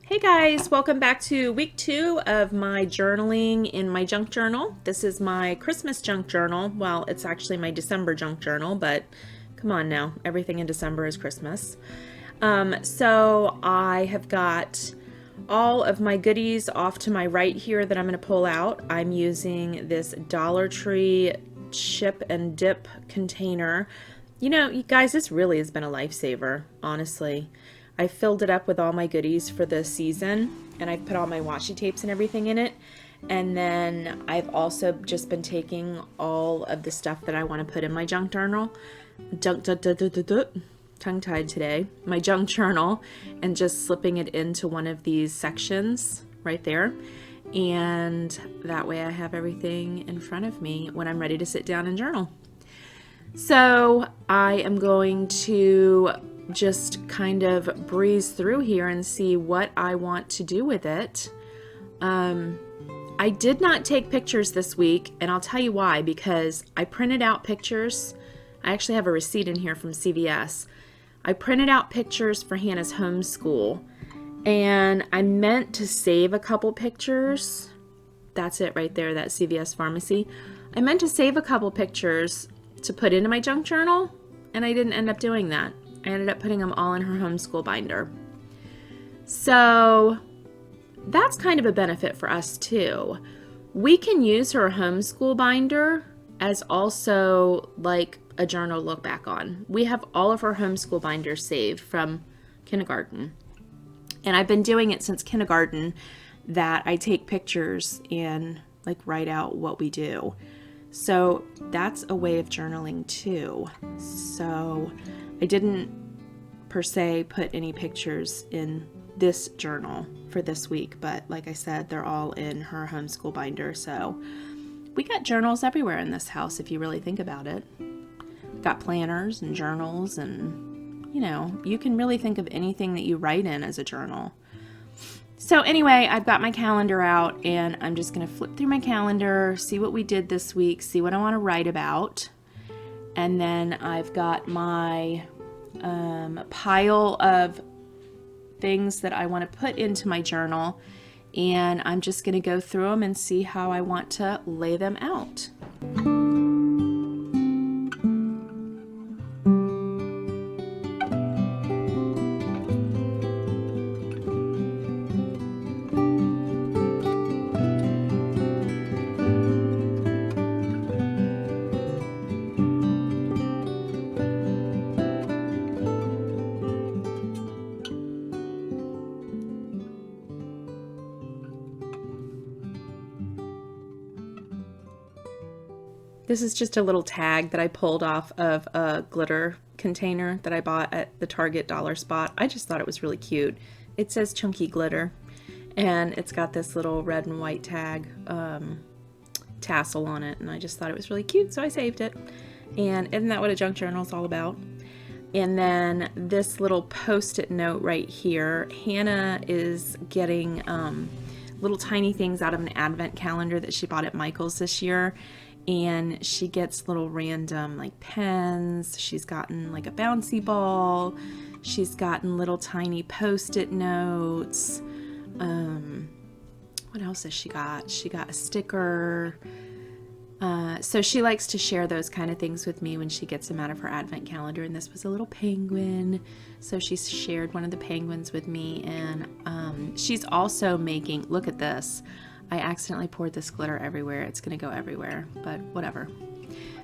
Hey guys, welcome back to week 2 of my journaling in my junk journal. This is my Christmas junk journal. Well, it's actually my December junk journal, but come on now, everything in December is Christmas. So I have got all of my goodies off to my right here that I'm going to pull out. I'm using this Dollar Tree chip and dip container. You know, you guys, this really has been a lifesaver, honestly. I filled it up with all my goodies for the season, and I've put all my washi tapes and everything in it. And then I've also just been taking all of the stuff that I want to put in my junk journal, tongue-tied today, my junk journal, and just slipping it into one of these sections right there. And that way I have everything in front of me when I'm ready to sit down and journal. So I am going to just kind of breeze through here and see what I want to do with it. I did not take pictures this week, and I'll tell you why, because I printed out pictures. I actually have a receipt in here from CVS. I printed out pictures for Hannah's homeschool, and I meant to save a couple pictures. That's it right there, that CVS pharmacy. I meant to save a couple pictures to put into my junk journal, and I didn't end up doing that. I ended up putting them all in her homeschool binder. So that's kind of a benefit for us too. We can use her homeschool binder as also like a journal to look back on. We have all of her homeschool binders saved from kindergarten. And I've been doing it since kindergarten, that I take pictures and like write out what we do. So that's a way of journaling too. So I didn't per se put any pictures in this journal for this week, but like I said, they're all in her homeschool binder. So we got journals everywhere in this house if you really think about it. Got planners and journals, and you know, you can really think of anything that you write in as a journal. So anyway, I've got my calendar out, and I'm just going to flip through my calendar, see what we did this week, see what I want to write about. And then I've got my pile of things that I want to put into my journal, and I'm just going to go through them and see how I want to lay them out. This is just a little tag that I pulled off of a glitter container that I bought at the Target dollar spot. I just thought it was really cute. It says chunky glitter, and it's got this little red and white tag tassel on it, and I just thought it was really cute, so I saved it. And isn't that what a junk journal is all about? And then this little post-it note right here. Hannah is getting little tiny things out of an advent calendar that she bought at Michael's this year. And she gets little random like pens. She's gotten like a bouncy ball. She's gotten little tiny post-it notes. What else has she got? She got a sticker. So she likes to share those kind of things with me when she gets them out of her advent calendar. And this was a little penguin. So she shared one of the penguins with me. And she's also making, look at this. I accidentally poured this glitter everywhere. It's going to go everywhere, but whatever.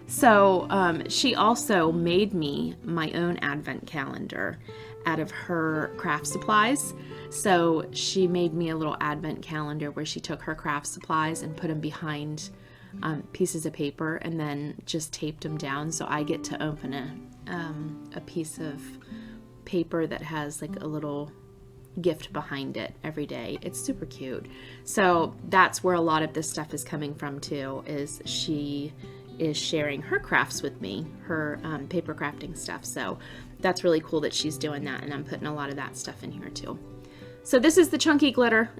So she also made me my own advent calendar out of her craft supplies. So she made me a little advent calendar where she took her craft supplies and put them behind pieces of paper and then just taped them down. So I get to open a piece of paper that has like a little gift behind it every day. It's super cute. So that's where a lot of this stuff is coming from too, is she is sharing her crafts with me, her paper crafting stuff. So that's really cool that she's doing that, and I'm putting a lot of that stuff in here too. So this is the chunky glitter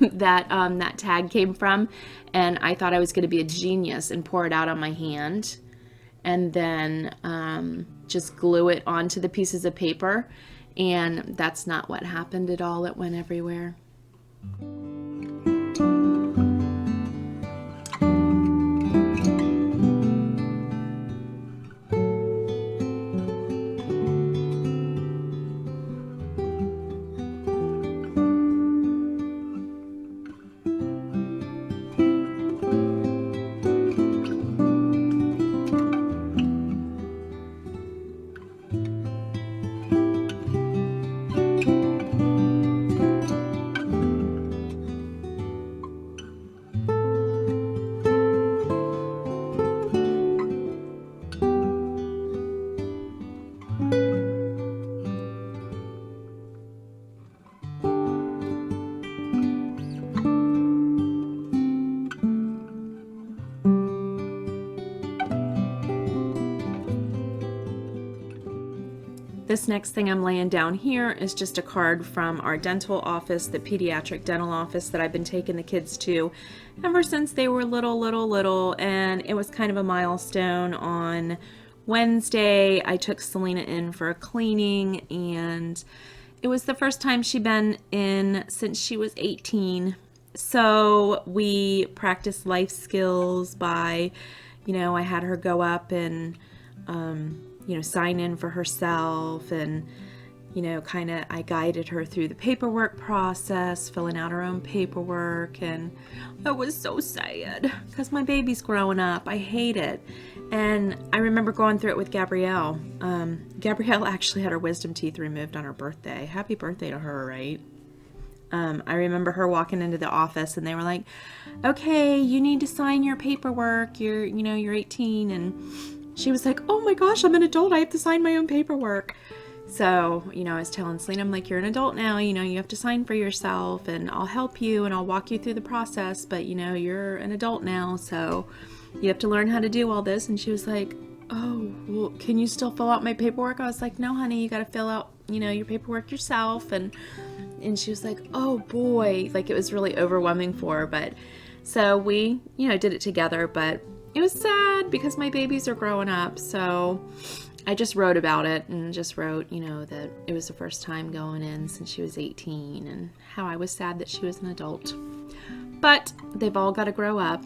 that that tag came from, and I thought I was going to be a genius and pour it out on my hand and then just glue it onto the pieces of paper. And that's not what happened at all. It went everywhere. This next thing I'm laying down here is just a card from our dental office, the pediatric dental office that I've been taking the kids to ever since they were little, and it was kind of a milestone. On Wednesday, I took Selena in for a cleaning, and it was the first time she'd been in since she was 18. So we practiced life skills by, I had her go up and sign in for herself, and I guided her through the paperwork process, filling out her own paperwork. And it was so sad because my baby's growing up. I hate it. And I remember going through it with Gabrielle. Gabrielle actually had her wisdom teeth removed on her birthday. Happy birthday to her, right? I remember her walking into the office and they were like, okay, you need to sign your paperwork. You're 18. And she was like, oh my gosh, I'm an adult. I have to sign my own paperwork. So, I was telling Selena, I'm like, you're an adult now, you have to sign for yourself, and I'll help you and I'll walk you through the process, but you're an adult now, so you have to learn how to do all this. And she was like, oh, well, can you still fill out my paperwork? I was like, no, honey, you got to fill out, your paperwork yourself. And she was like, oh boy, like it was really overwhelming for her. But so we, did it together, but it was sad because my babies are growing up. So I just wrote about it and just wrote, that it was the first time going in since she was 18 and how I was sad that she was an adult. But they've all got to grow up.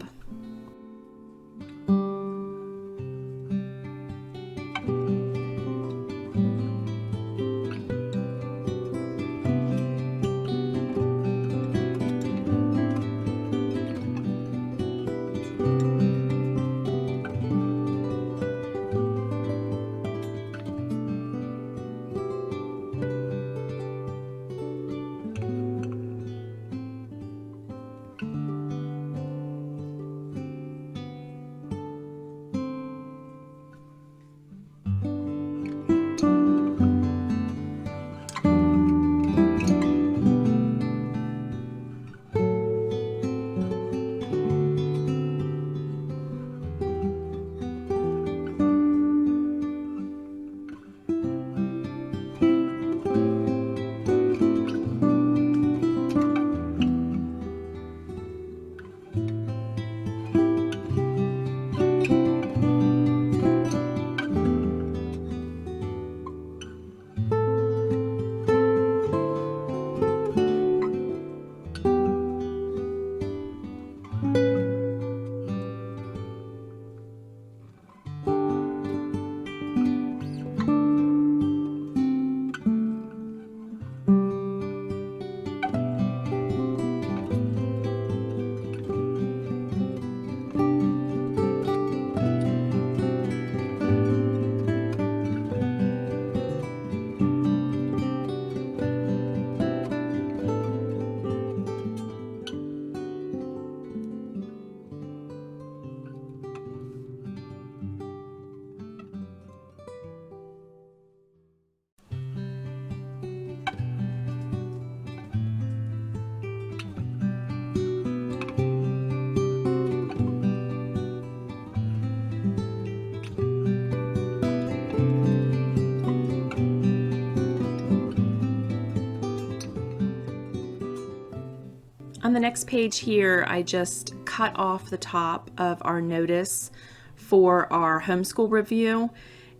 On the next page here, I just cut off the top of our notice for our homeschool review.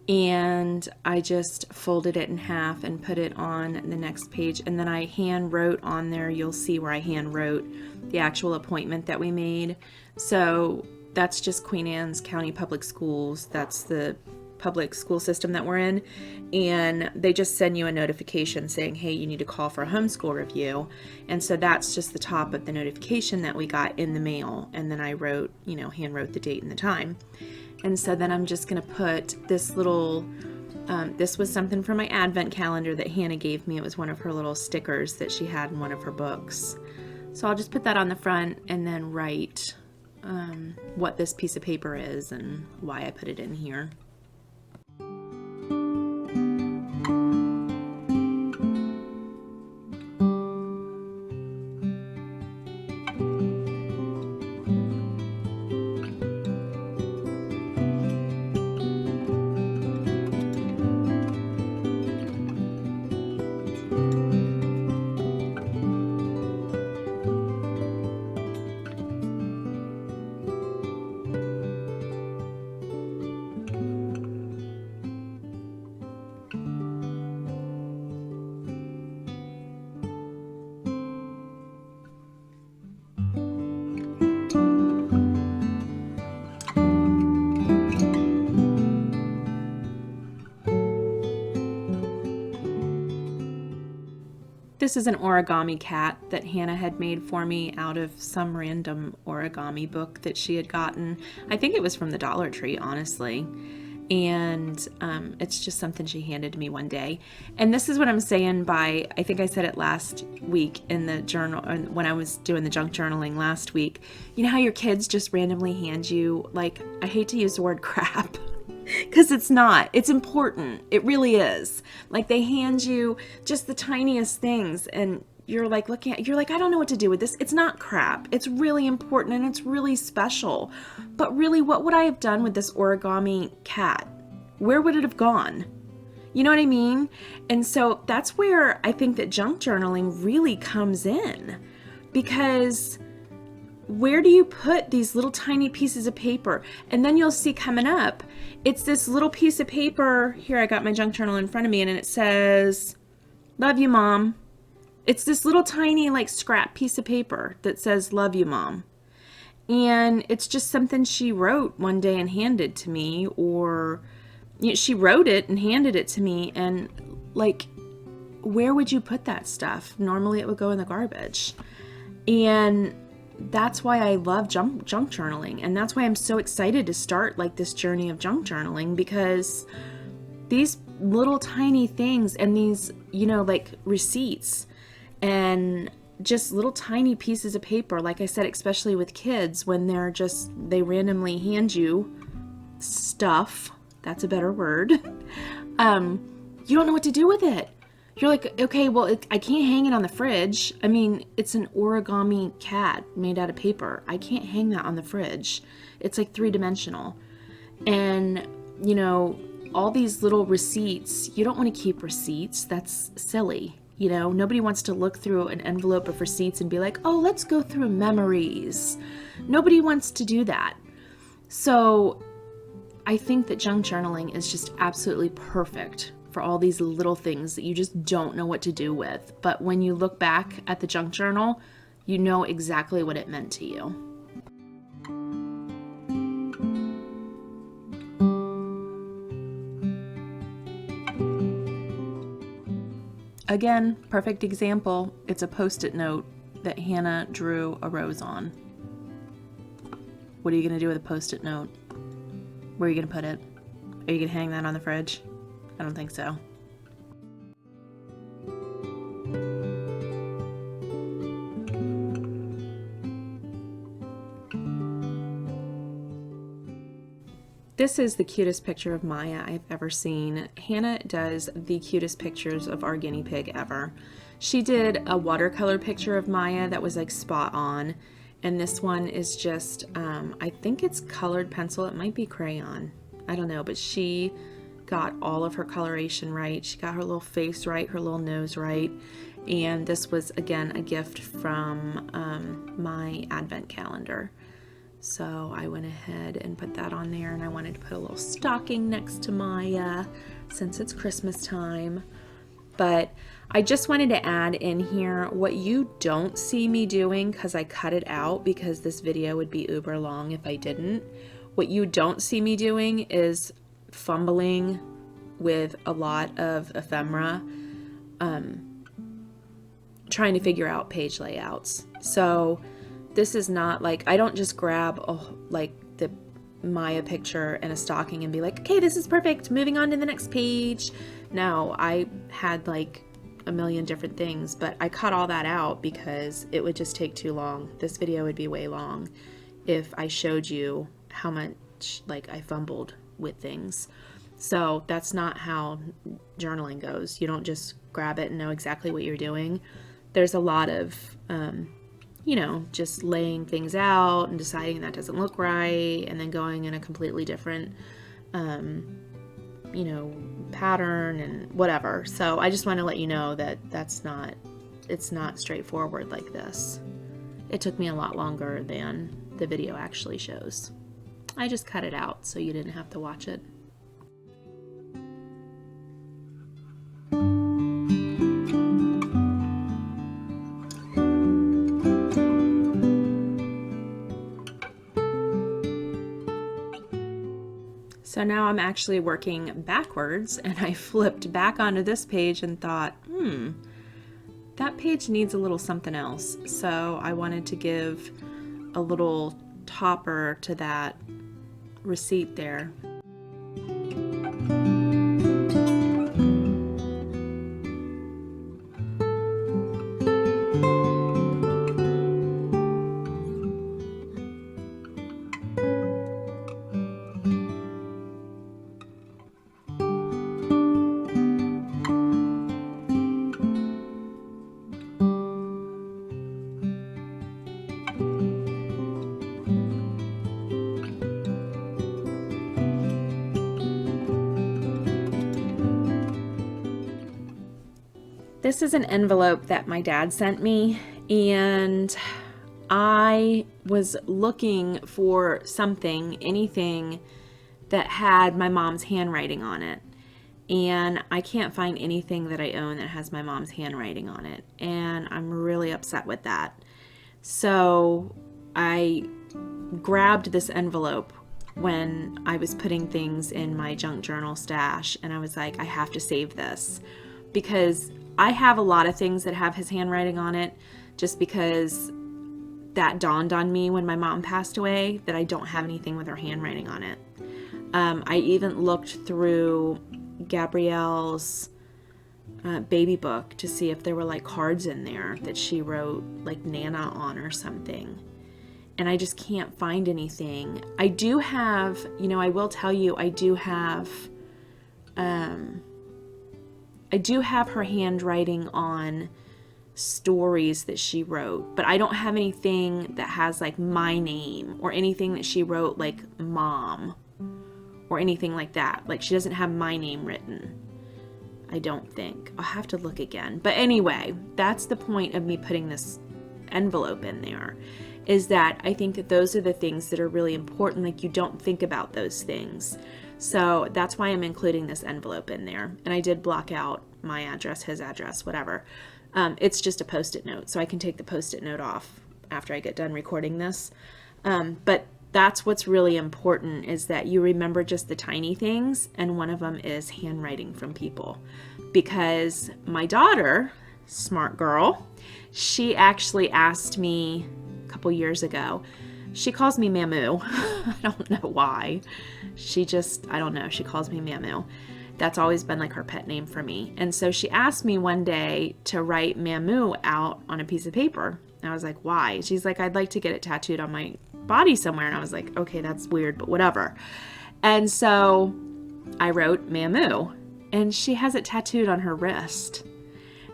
and I just folded it in half and put it on the next page. And then I hand wrote on there, you'll see where I hand wrote the actual appointment that we made. So that's just Queen Anne's County Public Schools. That's the public school system that we're in. And they just send you a notification saying, hey, you need to call for a homeschool review. And so that's just the top of the notification that we got in the mail. And then I wrote, hand wrote the date and the time. And so then I'm just going to put this little, this was something from my advent calendar that Hannah gave me. It was one of her little stickers that she had in one of her books. So I'll just put that on the front and then write what this piece of paper is and why I put it in here. This is an origami cat that Hannah had made for me out of some random origami book that she had gotten. I think it was from the Dollar Tree, honestly. And it's just something she handed to me one day. And this is what I'm saying by, I think I said it last week in the journal, when I was doing the junk journaling last week. You know how your kids just randomly hand you, like, I hate to use the word crap. Because it's not. It's important. It really is. Like, they hand you just the tiniest things and you're like looking at, you're like, I don't know what to do with this. It's not crap. It's really important and it's really special. But really, what would I have done with this origami cat? Where would it have gone? You know what I mean? And so that's where I think that junk journaling really comes in, because where do you put these little tiny pieces of paper? And then you'll see coming up, it's this little piece of paper. Here, I got my junk journal in front of me and it says, love you, Mom. It's this little tiny like scrap piece of paper that says, love you, Mom. And it's just something she wrote one day and handed to me, or she wrote it and handed it to me. And like, where would you put that stuff? Normally it would go in the garbage. And that's why I love junk journaling. And that's why I'm so excited to start like this journey of junk journaling, because these little tiny things and these, like receipts and just little tiny pieces of paper, like I said, especially with kids, when they randomly hand you stuff, that's a better word. You don't know what to do with it. You're like, okay, well, I can't hang it on the fridge. I mean, it's an origami cat made out of paper. I can't hang that on the fridge. It's like 3-dimensional. And, all these little receipts, you don't want to keep receipts. That's silly. Nobody wants to look through an envelope of receipts and be like, oh, let's go through memories. Nobody wants to do that. So I think that junk journaling is just absolutely perfect for all these little things that you just don't know what to do with. But when you look back at the junk journal, you know exactly what it meant to you. Again, perfect example. It's a Post-it note that Hannah drew a rose on. What are you going to do with a Post-it note? Where are you going to put it? Are you going to hang that on the fridge? I don't think so. This is the cutest picture of Maya I've ever seen. Hannah does the cutest pictures of our guinea pig ever. She did a watercolor picture of Maya that was like spot on. And this one is just, I think it's colored pencil. It might be crayon. I don't know, but she got all of her coloration right. She got her little face right, her little nose right. And this was, again, a gift from my advent calendar. So I went ahead and put that on there, and I wanted to put a little stocking next to Maya since it's Christmas time. But I just wanted to add in here what you don't see me doing, because I cut it out because this video would be uber long if I didn't. What you don't see me doing is fumbling with a lot of ephemera, trying to figure out page layouts. So this is not like, I don't just grab like the Maya picture and a stocking and be like, okay, this is perfect, moving on to the next page. No, I had like a million different things, but I cut all that out because it would just take too long. This video would be way long if I showed you how much like I fumbled with things. So that's not how journaling goes. You don't just grab it and know exactly what you're doing. There's a lot of, you know, just laying things out and deciding that doesn't look right, and then going in a completely different, you know, pattern and whatever. So I just want to let you know that it's not straightforward like this. It took me a lot longer than the video actually shows. I just cut it out so you didn't have to watch it. So now I'm actually working backwards, and I flipped back onto this page and thought, that page needs a little something else. So I wanted to give a little topper to that receipt there. This is an envelope that my dad sent me, and I was looking for something, anything that had my mom's handwriting on it. And I can't find anything that I own that has my mom's handwriting on it. And I'm really upset with that. So I grabbed this envelope when I was putting things in my junk journal stash, and I was like, I have to save this, because I have a lot of things that have his handwriting on it, just because that dawned on me when my mom passed away that I don't have anything with her handwriting on it. I even looked through Gabrielle's baby book to see if there were like cards in there that she wrote like Nana on or something. And I just can't find anything. I do have, you know, I will tell you, I do have her handwriting on stories that she wrote, but I don't have anything that has like my name or anything that she wrote like Mom or anything like that. Like, she doesn't have my name written, I don't think. I'll have to look again. But anyway, that's the point of me putting this envelope in there, is that I think that those are the things that are really important. Like, you don't think about those things. So that's why I'm including this envelope in there. And I did block out my address, his address, whatever. It's just a Post-it note, so I can take the Post-it note off after I get done recording this. But that's what's really important, is that you remember just the tiny things, and one of them is handwriting from people. Because my daughter, smart girl, she actually asked me a couple years ago. She calls me Mamu. I don't know why. I don't know. She calls me Mamu. That's always been like her pet name for me. And so she asked me one day to write Mamu out on a piece of paper. And I was like, why? She's like, I'd like to get it tattooed on my body somewhere. And I was like, okay, that's weird, but whatever. And so I wrote Mamu, and she has it tattooed on her wrist.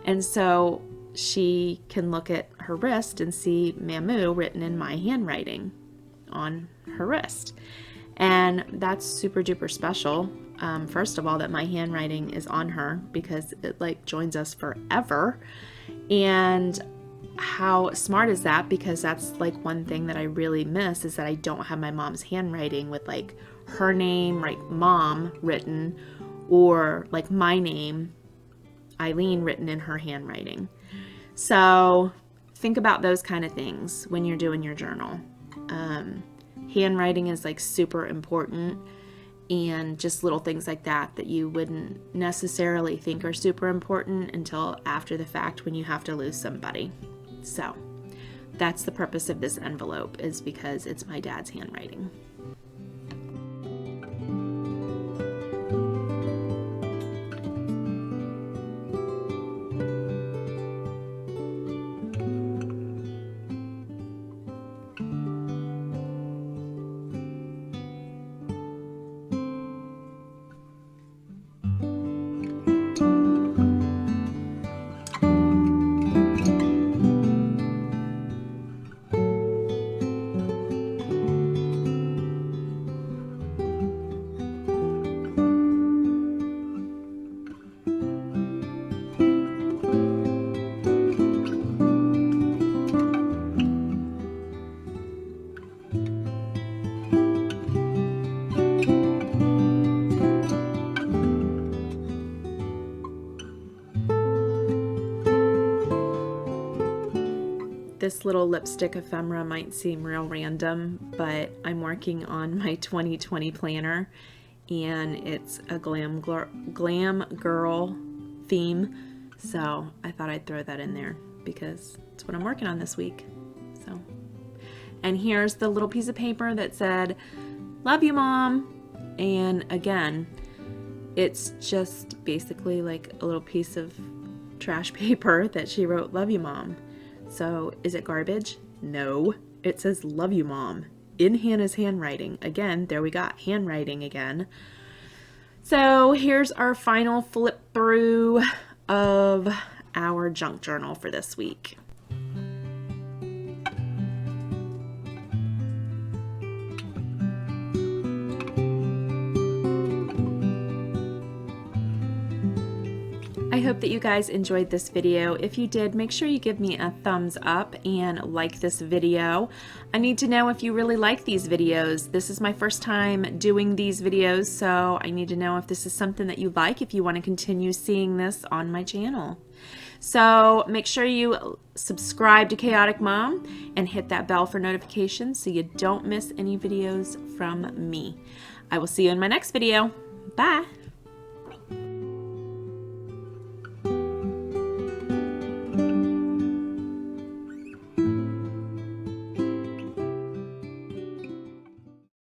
And so she can look at her wrist and see Mamu written in my handwriting on her wrist. And that's super duper special. First of all, that my handwriting is on her, because it like joins us forever. And how smart is that? Because that's like one thing that I really miss, is that I don't have my mom's handwriting with like her name, like mom, written, or like my name, Eileen, written in her handwriting. So think about those kind of things when you're doing your journal. Handwriting is like super important, and just little things like that that you wouldn't necessarily think are super important until after the fact when you have to lose somebody. So that's the purpose of this envelope, is because it's my dad's handwriting. This little lipstick ephemera might seem real random, but I'm working on my 2020 planner, and it's a glam girl theme, so I thought I'd throw that in there because it's what I'm working on this week. So, and here's the little piece of paper that said, "Love you, Mom." And again, it's just basically like a little piece of trash paper that she wrote, "Love you, Mom." So is it garbage? No. It says, "Love you, Mom," in Hannah's handwriting. Again, there we got handwriting again. So here's our final flip through of our junk journal for this week. I hope that you guys enjoyed this video. If you did, make sure you give me a thumbs up and like this video. I need to know if you really like these videos. This is my first time doing these videos, so I need to know if this is something that you like, if you want to continue seeing this on my channel. So make sure you subscribe to Chaotic Mom and hit that bell for notifications so you don't miss any videos from me. I will see you in my next video. Bye!